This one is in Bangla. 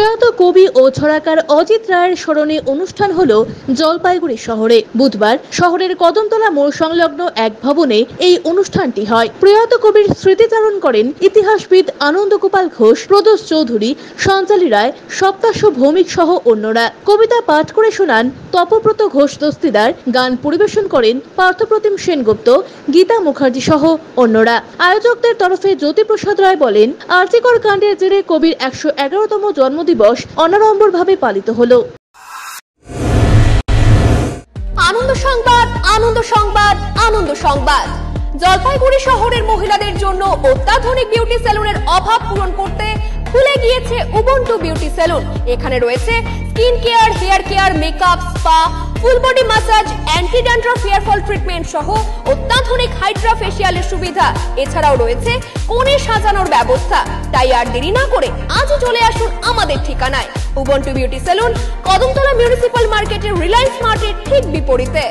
প্রয়াত কবি ও ছড়াকার অজিত রায়ের স্মরণে অনুষ্ঠান হলো জলপাইগুড়ি শহরে। বুধবার শহরের কদমতলা মোড় সংলগ্ন এক ভবনে এই অনুষ্ঠানটি হয়। প্রয়াত কবির স্মৃতিচারণ করেন ইতিহাসবিদ আনন্দগোপাল ঘোষ, প্রদোষ চৌধুরী, সঞ্চালী রায়, সপ্তাশ ভৌমিক সহ অন্যরা। কবিতা পাঠ করে শোনান তপব্রত ঘোষ দস্তিদার, গান পরিবেশন করেন পার্থপ্রতিম সেনগুপ্ত, গীতা মুখার্জি সহ অন্যরা। আয়োজকদের তরফে জ্যোতিপ্রসাদ রায় বলেন, আরজিকর কাণ্ডের জেরে কবির 111তম জন্মদিবস অনাড়ম্বরভাবে পালিত হলো। আনন্দ সংবাদ, আনন্দ সংবাদ, আনন্দ সংবাদ। জলপাইগুড়ি শহরের মহিলাদের জন্য অত্যাধুনিক বিউটি সেলুনের অভাব পূরণ করতে খুলে গিয়েছে উবুন্টু বিউটি সেলুন। এখানে রয়েছে skin care, hair care, makeup, spa, full body massage, anti dandruff hair fall treatment সহ অত্যাধুনিক হাইড্রা ফেশিয়ালের সুবিধা। এছাড়াও রয়েছে কোণে সাজানোর ব্যবস্থা। তাই আর দেরি না করে আজই চলে আসুন আমাদের ঠিকানায়। Ubuntu beauty salon, Kadamtala municipal মার্কেটের রিলায়েন্স মার্টের ঠিক বিপরীতে।